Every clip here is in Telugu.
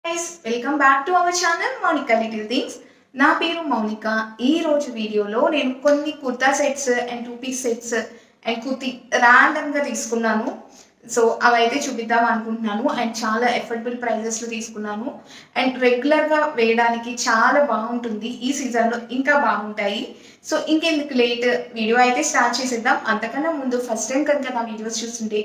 Guys, welcome back to our channel Monica Little Things. నా పేరు మౌనిక. ఈ రోజు వీడియోలో నేను కొన్ని kurta sets and two piece sets and kurti random గా తీసుకున్నాను. సో అవైతే చూపిద్దాం అనుకుంటున్నాను అండ్ చాలా ఎఫర్డబుల్ ప్రైజెస్ లో తీసుకున్నాను అండ్ రెగ్యులర్ గా వేయడానికి చాలా బాగుంటుంది. ఈ సీజన్ లో ఇంకా బాగుంటాయి. సో ఇంకెందుకు లేట్, వీడియో అయితే స్టార్ట్ చేసేద్దాం. అంతకన్నా ముందు ఫస్ట్ టైం కనుక నా వీడియోస్ చూస్తుంటే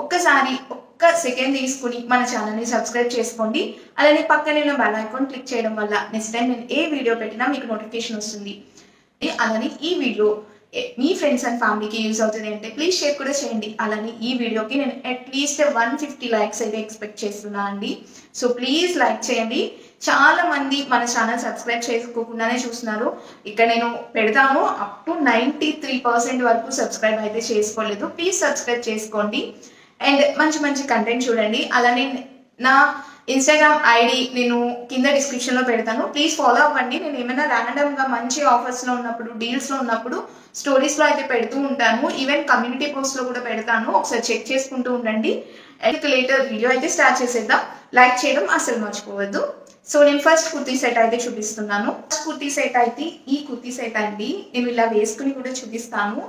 ఒక్కసారి ఒక్క సెకండ్ తీసుకుని మన ఛానల్ని సబ్స్క్రైబ్ చేసుకోండి. అలానే పక్కనే ఉన్న బెల్ ఐకాన్ క్లిక్ చేయడం వల్ల నెక్స్ట్ టైం నేను ఏ వీడియో పెట్టినా మీకు నోటిఫికేషన్ వస్తుంది. అలానే ఈ వీడియో మీ ఫ్రెండ్స్ అండ్ ఫ్యామిలీకి యూజ్ అవుతుంది అంటే ప్లీజ్ షేర్ కూడా చేయండి. అలానే ఈ వీడియోకి నేను అట్లీస్ట్ 150 లైక్స్ అయితే ఎక్స్పెక్ట్ చేస్తున్నా అండి. సో ప్లీజ్ లైక్ చేయండి. చాలా మంది మన ఛానల్ సబ్స్క్రైబ్ చేసుకోకుండానే చూస్తున్నారు. ఇక్కడ నేను పెడతాను అప్ టు 93% వరకు సబ్స్క్రైబ్ అయితే చేసుకోలేదు. ప్లీజ్ సబ్స్క్రైబ్ చేసుకోండి అండ్ మంచి మంచి కంటెంట్ చూడండి. అలానే నా ఇన్స్టాగ్రామ్ ఐడి నేను కింద డిస్క్రిప్షన్లో పెడతాను. ప్లీజ్ ఫాలో అవ్వండి. నేను ఏమైనా ర్యాండమ్గా మంచి ఆఫర్స్లో ఉన్నప్పుడు, డీల్స్లో ఉన్నప్పుడు స్టోరీస్లో అయితే పెడుతూ ఉంటాను. ఈవెన్ కమ్యూనిటీ పోస్ట్లో కూడా పెడతాను. ఒకసారి చెక్ చేసుకుంటూ ఉండండి. అండ్ లేటర్ వీడియో అయితే స్టార్ట్ చేసేద్దాం. లైక్ చేయడం అసలు మర్చిపోవద్దు. సో నేను ఫస్ట్ కుర్తీ సెట్ అయితే చూపిస్తున్నాను. ఫస్ట్ కుర్తీ సెట్ అయితే ఈ కుర్తీ సెట్ అండి. నేను ఇలా వేసుకుని కూడా చూపిస్తాను.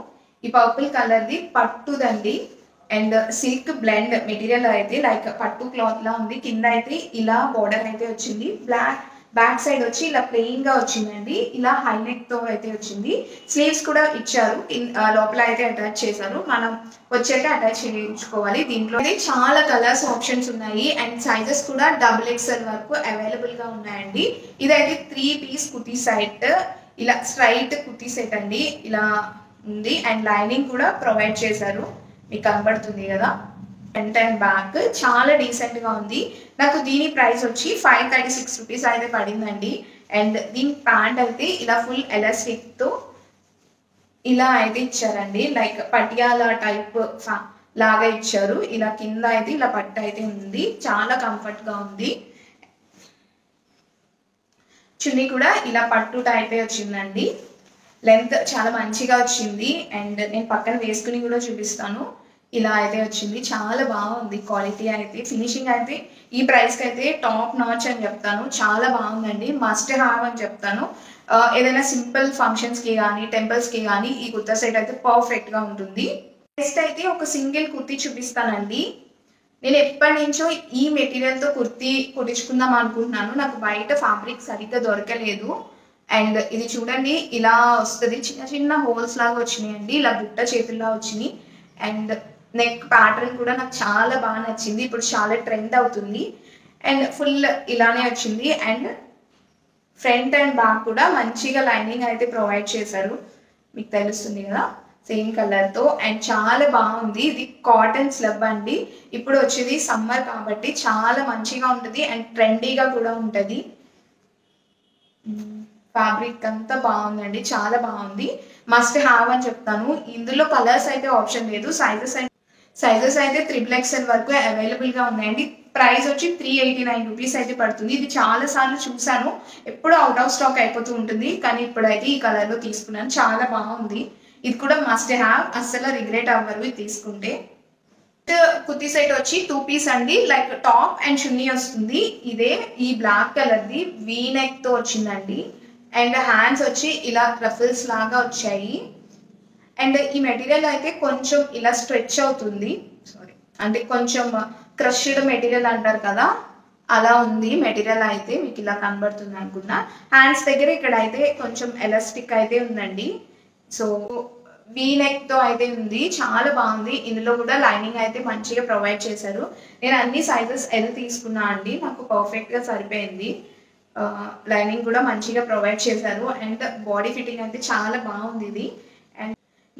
ఈ పర్పుల్ కలర్ది పట్టుదండి అండ్ సిల్క్ బ్లెండ్ మెటీరియల్ అయితే లైక్ పట్టు క్లాత్ లా ఉంది. కింద అయితే ఇలా బోర్డర్ అయితే వచ్చింది. బ్యాక్ సైడ్ వచ్చి ఇలా ప్లెయిన్ గా వచ్చిందండి. ఇలా హై నెక్ తో అయితే వచ్చింది. స్లీవ్స్ కూడా ఇచ్చారు. లోపల అయితే అటాచ్ చేశారు. మనం వచ్చాక అటాచ్ చేయించుకోవాలి. దీంట్లో చాలా కలర్స్ ఆప్షన్స్ ఉన్నాయి అండ్ సైజెస్ కూడా XXL వరకు అవైలబుల్ గా ఉన్నాయండి. ఇదైతే 3 పీస్ కుర్తీ సెట్. ఇలా స్ట్రైట్ కుర్తీ సెట్ అండి. ఇలా ఉంది అండ్ లైనింగ్ కూడా ప్రొవైడ్ చేశారు. మీకు కనబడుతుంది కదా. ఫ్రంట్ అండ్ బ్యాక్ చాలా డీసెంట్ గా ఉంది. నాకు దీని ప్రైస్ వచ్చి 536 రూపీస్ అయితే పడిందండి. అండ్ దీని ప్యాంట్ అయితే ఇలా ఫుల్ ఎలాస్టిక్ తో ఇలా అయితే ఇచ్చారండి. లైక్ పటియాలా టైప్ లాగా ఇచ్చారు. ఇలా కింద అయితే ఇలా పట్టు అయితే ఉంది. చాలా కంఫర్ట్ గా ఉంది. చున్నీ కూడా ఇలా పట్టు టైపే వచ్చిందండి. లెంత్ చాలా మంచిగా వచ్చింది అండ్ నేను పక్కన వేసుకుని కూడా చూపిస్తాను. ఇలా అయితే వచ్చింది. చాలా బాగుంది. క్వాలిటీ అయితే, ఫినిషింగ్ అయితే ఈ ప్రైస్కి అయితే టాప్ నాచ్ అని చెప్తాను. చాలా బాగుందండి. మస్ట్ హ్యావ్ అని చెప్తాను. ఏదైనా సింపుల్ ఫంక్షన్స్కి కానీ టెంపుల్స్కి కానీ ఈ కుర్తా సెట్ అయితే పర్ఫెక్ట్గా ఉంటుంది. నెక్స్ట్ అయితే ఒక సింగిల్ కుర్తీ చూపిస్తానండి. నేను ఎప్పటి నుంచో ఈ మెటీరియల్తో కుర్తీ కుట్టించుకుందాం అనుకుంటున్నాను. నాకు బయట ఫ్యాబ్రిక్ సరిగ్గా దొరకలేదు. అండ్ ఇది చూడండి ఇలా వస్తుంది. చిన్న చిన్న హోల్స్ లాగా వచ్చినాయండి. ఇలా బుట్ట చేతుల్లా వచ్చినాయి అండ్ నెక్ ప్యాటర్న్ కూడా నాకు చాలా బాగా నచ్చింది. ఇప్పుడు చాలా ట్రెండ్ అవుతుంది అండ్ ఫుల్ ఇలానే వచ్చింది. అండ్ ఫ్రంట్ అండ్ బ్యాక్ కూడా మంచిగా లైనింగ్ అయితే ప్రొవైడ్ చేశారు. మీకు తెలుస్తుంది కదా, సేమ్ కలర్తో అండ్ చాలా బాగుంది. ఇది కాటన్ స్లబ్ అండి. ఇప్పుడు వచ్చేది సమ్మర్ కాబట్టి చాలా మంచిగా ఉంటుంది అండ్ ట్రెండీగా కూడా ఉంటుంది. ఫ్యాబ్రిక్ అంతా బాగుందండి. చాలా బాగుంది. మస్ట్ హ్యావ్ అని చెప్తాను. ఇందులో కలర్స్ అయితే ఆప్షన్ లేదు. సైజెస్ అయితే XXL వరకు అవైలబుల్ గా ఉన్నాయండి. ప్రైస్ వచ్చి 389 రూపీస్ అయితే పడుతుంది. ఇది చాలా సార్లు చూసాను. ఎప్పుడు అవుట్ ఆఫ్ స్టాక్ అయిపోతూ ఉంటుంది. కానీ ఇప్పుడైతే ఈ కలర్ లో తీసుకున్నాను. చాలా బాగుంది. ఇది కూడా మస్ట్ హ్యావ్. అస్సలు రిగ్రెట్ అవ్వరు ఇది తీసుకుంటే. కుర్తీ సెట్ వచ్చి 2 పీస్ అండి. లైక్ టాప్ అండ్ చున్నీ వస్తుంది. ఇదే ఈ బ్లాక్ కలర్ది వీ నెక్ తో వచ్చిందండి. అండ్ హ్యాండ్స్ వచ్చి ఇలా రఫల్స్ లాగా వచ్చాయి. అండ్ ఈ మెటీరియల్ అయితే కొంచెం ఇలా స్ట్రెచ్ అవుతుంది. అంటే కొంచెం క్రష్డ్ మెటీరియల్ అంటారు కదా, అలా ఉంది మెటీరియల్ అయితే. మీకు ఇలా కనబడుతుంది అనుకున్నా. హ్యాండ్స్ దగ్గర ఇక్కడ అయితే కొంచెం ఎలాస్టిక్ అయితే ఉందండి. సో వీ నెక్ తో అయితే ఉంది. చాలా బాగుంది. ఇందులో కూడా లైనింగ్ అయితే మంచిగా ప్రొవైడ్ చేశారు. నేను అన్ని సైజెస్ L తీసుకున్నా అండి. నాకు పర్ఫెక్ట్ గా సరిపోయింది. లైనింగ్ కూడా మంచిగా ప్రొవైడ్ చేశారు అండ్ బాడీ ఫిట్టింగ్ అయితే చాలా బాగుంది ఇది. అండ్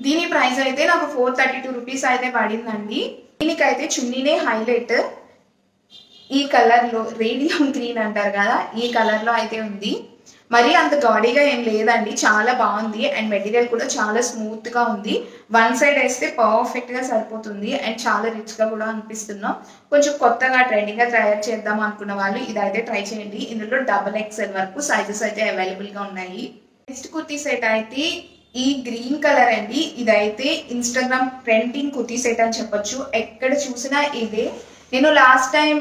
దీని ప్రైస్ అయితే నాకు 432 రూపీస్ అయితే పడిందండి. దీనికైతే చున్నీనే హైలైట్. ఈ కలర్లో రేడియం గ్రీన్ అంటారు కదా, ఈ కలర్లో అయితే ఉంది. మరి అంత గాడీగా ఏం లేదండి. చాలా బాగుంది అండ్ మెటీరియల్ కూడా చాలా స్మూత్ గా ఉంది. వన్ సైడ్ వేస్తే పర్ఫెక్ట్ గా సరిపోతుంది అండ్ చాలా రిచ్ గా కూడా అనిపిస్తున్నాం. కొంచెం కొత్తగా ట్రెండింగ్ గా తయారు చేద్దాం అనుకున్న వాళ్ళు ఇదైతే ట్రై చేయండి. ఇందులో XXL వరకు సైజెస్ అయితే అవైలబుల్ గా ఉన్నాయి. నెక్స్ట్ కుర్తీ సెట్ అయితే ఈ గ్రీన్ కలర్ అండి. ఇదైతే ఇన్స్టాగ్రామ్ ట్రెండింగ్ కుర్తీ సెట్ అని చెప్పొచ్చు. ఎక్కడ చూసినా ఇదే. నేను లాస్ట్ టైం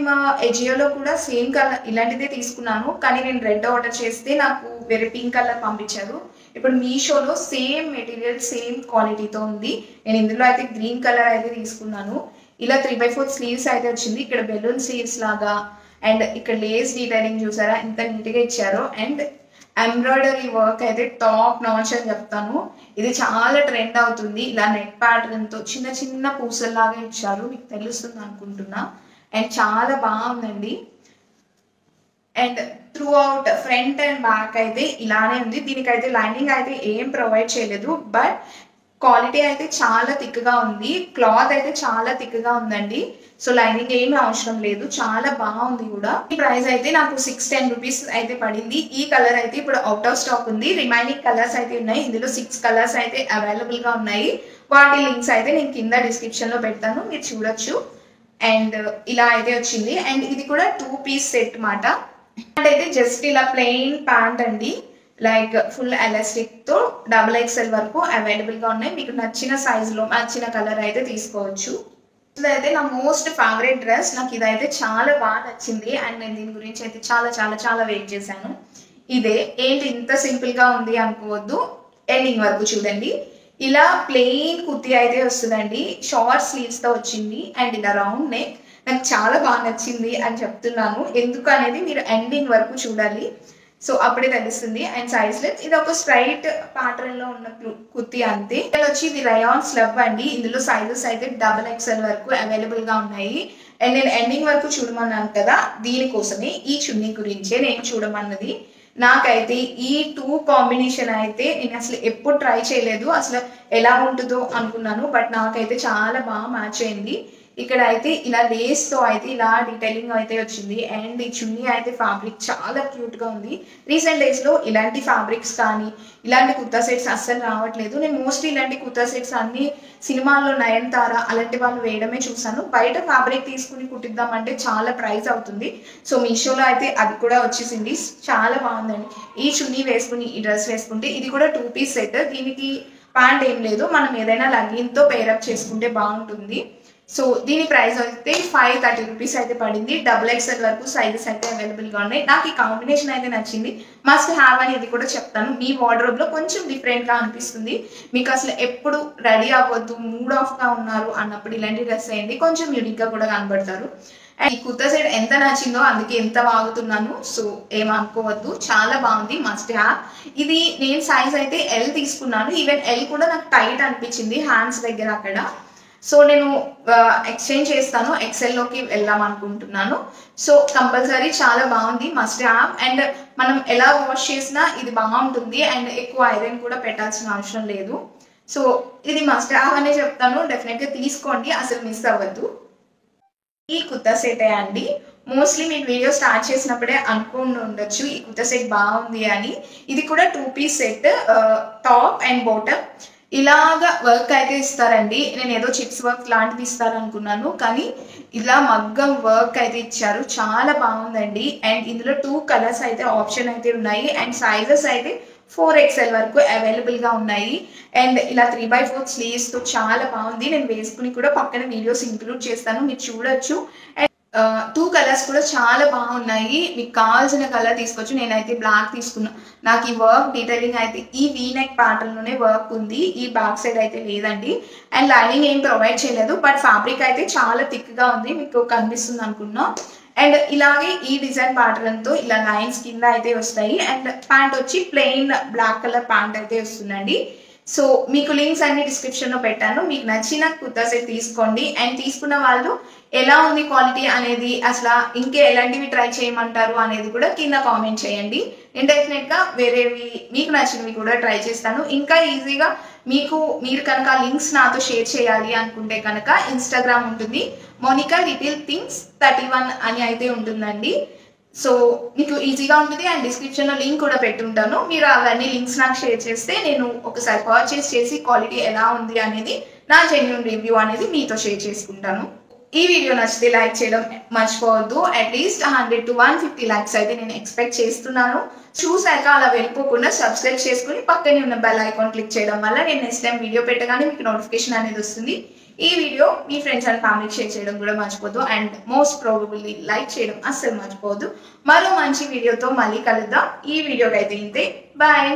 ఎజియోలో కూడా సేమ్ కలర్ ఇలాంటిదే తీసుకున్నాను, కానీ నేను రెడ్ ఆర్డర్ చేస్తే నాకు వేరే పింక్ కలర్ పంపించారు. ఇప్పుడు మీషోలో సేమ్ మెటీరియల్ సేమ్ క్వాలిటీతో ఉంది. నేను ఇందులో అయితే గ్రీన్ కలర్ అయితే తీసుకున్నాను. ఇలా 3/4 స్లీవ్స్ అయితే వచ్చింది. ఇక్కడ బెలూన్ స్లీవ్స్ లాగా అండ్ ఇక్కడ లేస్ డీటైలింగ్ చూసారా ఎంత నీట్గా ఇచ్చారో. అండ్ ఎంబ్రాయిడరీ వర్క్ అయితే టాప్ నాచ్ అని చెప్తాను. ఇది చాలా ట్రెండ్ అవుతుంది. ఇలా నెట్ ప్యాటర్న్తో చిన్న చిన్న పూసల్లాగా ఇచ్చారు, మీకు తెలుస్తుంది అనుకుంటున్నా. అండ్ చాలా బాగుందండి. And through out front and back అయితే ఇలానే ఉంది. దీనికైతే లైనింగ్ అయితే ఏం ప్రొవైడ్ చేయలేదు, బట్ క్వాలిటీ అయితే చాలా థిక్గా ఉంది. క్లాత్ అయితే చాలా థిక్గా ఉందండి. సో లైనింగ్ ఏమీ అవసరం లేదు, చాలా బాగుంది కూడా. ఈ ప్రైస్ అయితే నాకు 610 రూపీస్ అయితే పడింది. ఈ కలర్ అయితే ఇప్పుడు అవుట్ ఆఫ్ స్టాక్ ఉంది. రిమైనింగ్ కలర్స్ అయితే ఉన్నాయి. ఇందులో 6 కలర్స్ అయితే అవైలబుల్ గా ఉన్నాయి. వాటి లింక్స్ అయితే నేను కింద డిస్క్రిప్షన్ లో పెడతాను, మీరు చూడొచ్చు. అండ్ ఇలా అయితే వచ్చింది. అండ్ ఇది కూడా 2 పీస్ సెట్ మాట. అయితే జస్ట్ ఇలా ప్లెయిన్ ప్యాంట్ అండి, లైక్ ఫుల్ ఎలాస్టిక్ తో XXL వరకు అవైలబుల్ గా ఉన్నాయి. మీకు నచ్చిన సైజ్ లో నచ్చిన కలర్ అయితే తీసుకోవచ్చు. ఇదైతే నా మోస్ట్ ఫేవరెట్ డ్రెస్. నాకు ఇదైతే చాలా బాగా నచ్చింది అండ్ నేను దీని గురించి అయితే చాలా చాలా చాలా వెయిట్ చేశాను. ఇదే ఏంటి ఇంత సింపుల్ గా ఉంది అనుకోవద్దు, ఎండింగ్ వరకు చూడండి. ఇలా ప్లెయిన్ కుర్తీ అయితే వస్తుందండి, షార్ట్ స్లీవ్స్ తో వచ్చింది అండ్ ఇలా రౌండ్ నెక్. నాకు చాలా బాగా నచ్చింది అని చెప్తున్నాను, ఎందుకు అనేది మీరు ఎండింగ్ వరకు చూడాలి, సో అప్పుడే తెలుస్తుంది. అండ్ సైజ్ లెస్ ఇది ఒక స్ట్రైట్ ప్యాటర్న్ లో ఉన్న కుర్తీ అంతే. వచ్చి ఇది రయాన్ స్లబ్ అండి. ఇందులో సైజెస్ అయితే XXL వరకు అవైలబుల్ గా ఉన్నాయి. అండ్ నేను ఎండింగ్ వరకు చూడమన్నాను కదా, దీనికోసమే ఈ చున్నీ గురించే నేను చూడమన్నది. నాకైతే ఈ 2 కాంబినేషన్ అయితే నేను అసలు ఎప్పుడు ట్రై చేయలేదు, అసలు ఎలా ఉంటుందో అనుకున్నాను, బట్ నాకైతే చాలా బాగా మ్యాచ్ అయింది. ఇక్కడ అయితే ఇలా లేస్ తో అయితే ఇలా డీటెయిలింగ్ అయితే వచ్చింది. అండ్ ఈ చున్నీ అయితే ఫ్యాబ్రిక్ చాలా క్యూట్ గా ఉంది. రీసెంట్ డేస్ లో ఇలాంటి ఫ్యాబ్రిక్స్ కానీ ఇలాంటి కుర్తా సెట్స్ అస్సలు రావట్లేదు. నేను మోస్ట్లీ ఇలాంటి కుర్తా సెట్స్ అన్ని సినిమాల్లో నయనతార అలాంటి వాళ్ళు వేయడమే చూసాను. బయట ఫ్యాబ్రిక్ తీసుకుని కుట్టిద్దామంటే చాలా ప్రైస్ అవుతుంది. సో మీషోలో అయితే అది కూడా వచ్చేసింది, చాలా బాగుందండి. ఈ చున్నీ వేసుకుని ఈ డ్రెస్ వేసుకుంటే, ఇది కూడా 2 పీస్ సెట్. దీనికి ప్యాంట్ ఏం లేదు, మనం ఏదైనా లగిన్తో పేరప్ చేసుకుంటే బాగుంటుంది. సో దీని ప్రైస్ అయితే 530 రూపీస్ అయితే పడింది. XXL వరకు సైజెస్ అయితే అవైలబుల్ గా ఉన్నాయి. నాకు ఈ కాంబినేషన్ అయితే నచ్చింది, మస్ట్ హ్యావ్ అని ఇది కూడా చెప్తాను. మీ వార్డ్రోబ్ లో కొంచెం డిఫరెంట్ గా అనిపిస్తుంది, మీకు అసలు ఎప్పుడు రెడీ అవ్వద్దు మూడ్ ఆఫ్ గా ఉన్నారు అన్నప్పుడు ఇలాంటి డ్రెస్ అయ్యింది, కొంచెం యూనిక్ గా కూడా కనబడతారు. అండ్ ఈ కుర్తా సెట్ ఎంత నచ్చిందో అందుకే ఎంత వాగుతున్నాను, సో ఏమనుకోవద్దు, చాలా బాగుంది, మస్ట్ హ్యావ్. ఇది నేను సైజ్ అయితే L తీసుకున్నాను. ఈవెన్ L కూడా నాకు టైట్ అనిపించింది హ్యాండ్స్ దగ్గర అక్కడ. సో నేను ఎక్స్చేంజ్ చేస్తాను, XLలోకి వెళ్దాం అనుకుంటున్నాను. సో కంపల్సరీ చాలా బాగుంది, మస్ట్ హ్యావ్. అండ్ మనం ఎలా వాష్ చేసినా ఇది బాగుంటుంది అండ్ ఎక్కువ ఐరన్ కూడా పెట్టాల్సిన అవసరం లేదు. సో ఇది మస్ట్ హ్యావ్ అనే చెప్తాను, డెఫినెట్గా తీసుకోండి, అసలు మిస్ అవ్వద్దు. ఈ కుర్తా సెట్ అండి, మోస్ట్లీ మీకు వీడియో స్టార్ట్ చేసినప్పుడే అనుకుని ఉండొచ్చు ఈ కుర్తా సెట్ బాగుంది అని. ఇది కూడా 2 piece set, top and bottom ఇలాగా వర్క్ అయితే ఇస్తారండి. నేను ఏదో చిప్స్ వర్క్ లాంటిది ఇస్తారు అనుకున్నాను, కానీ ఇలా మగ్గం వర్క్ అయితే ఇచ్చారు, చాలా బాగుందండి. అండ్ ఇందులో 2 కలర్స్ అయితే ఆప్షన్ అయితే ఉన్నాయి. అండ్ సైజెస్ అయితే 4XL వరకు అవైలబుల్ గా ఉన్నాయి. అండ్ ఇలా 3/4 స్లీవ్స్ తో చాలా బాగుంది. నేను వేసుకుని కూడా పక్కన వీడియోస్ ఇంక్లూడ్ చేస్తాను, మీరు చూడొచ్చు. అండ్ 2 కలర్స్ కూడా చాలా బాగున్నాయి, మీకు కావాల్సిన కలర్ తీసుకోవచ్చు. నేనైతే బ్లాక్ తీసుకున్నా. నాకు ఈ వర్క్ డీటెయిలింగ్ అయితే ఈ వీనెక్ ప్యాటర్న్ లోనే వర్క్ ఉంది, ఈ బ్యాక్ సైడ్ అయితే లేదండి. అండ్ లైనింగ్ ఏం ప్రొవైడ్ చేయలేదు, బట్ ఫ్యాబ్రిక్ అయితే చాలా థిక్ గా ఉంది, మీకు కనిపిస్తుంది అనుకున్నా. అండ్ ఇలాగే ఈ డిజైన్ ప్యాటర్న్ తో ఇలా లైన్స్ కింద అయితే వస్తాయి. అండ్ ప్యాంట్ వచ్చి ప్లెయిన్ బ్లాక్ కలర్ ప్యాంట్ అయితే వస్తుందండి. సో మీకు లింక్స్ అన్ని డిస్క్రిప్షన్ లో పెట్టాను, మీకు నచ్చిన కుర్తా సెట్ తీసుకోండి. అండ్ తీసుకున్న వాళ్ళు ఎలా ఉంది క్వాలిటీ అనేది, అసలు ఇంకా ఎలాంటివి ట్రై చేయమంటారు అనేది కూడా కింద కామెంట్ చేయండి. నేను డెఫినెట్ గా వేరేవి మీకు నచ్చినవి కూడా ట్రై చేస్తాను. ఇంకా ఈజీగా మీరు కనుక లింక్స్ నాతో షేర్ చేయాలి అనుకుంటే కనుక ఇన్స్టాగ్రామ్ ఉంటుంది, మోనికా లిటిల్ థింగ్స్ 31 అని అయితే ఉంటుందండి. సో మీకు ఈజీగా ఉంటుంది. అండ్ డిస్క్రిప్షన్లో లింక్ కూడా పెట్టుంటాను, మీరు అవన్నీ లింక్స్ నాకు షేర్ చేస్తే నేను ఒకసారి పర్చేస్ చేసి క్వాలిటీ ఎలా ఉంది అనేది నా జెన్యూన్ రివ్యూ అనేది మీతో షేర్ చేసుకుంటాను. ఈ వీడియో నచ్చితే లైక్ చేయడం మర్చిపోవద్దు. అట్లీస్ట్ 100 to 150 లైక్స్ అయితే నేను ఎక్స్పెక్ట్ చేస్తున్నాను. చూసాక అలా వెళ్ళిపోకుండా సబ్స్క్రైబ్ చేసుకుని పక్కనే ఉన్న బెల్ ఐకాన్ క్లిక్ చేయడం వల్ల నేను నెక్స్ట్ టైం వీడియో పెట్టగానే మీకు నోటిఫికేషన్ అనేది వస్తుంది. ఈ వీడియో మీ ఫ్రెండ్స్ అండ్ ఫ్యామిలీకి షేర్ చేయడం కూడా మర్చిపోద్దు. అండ్ మోస్ట్ ప్రాబబుల్లీ లైక్ చేయడం అస్సలు మర్చిపోవద్దు. మరో మంచి వీడియోతో మళ్ళీ కలుద్దాం. ఈ వీడియోకి అయితే ఇంతే. బాయ్.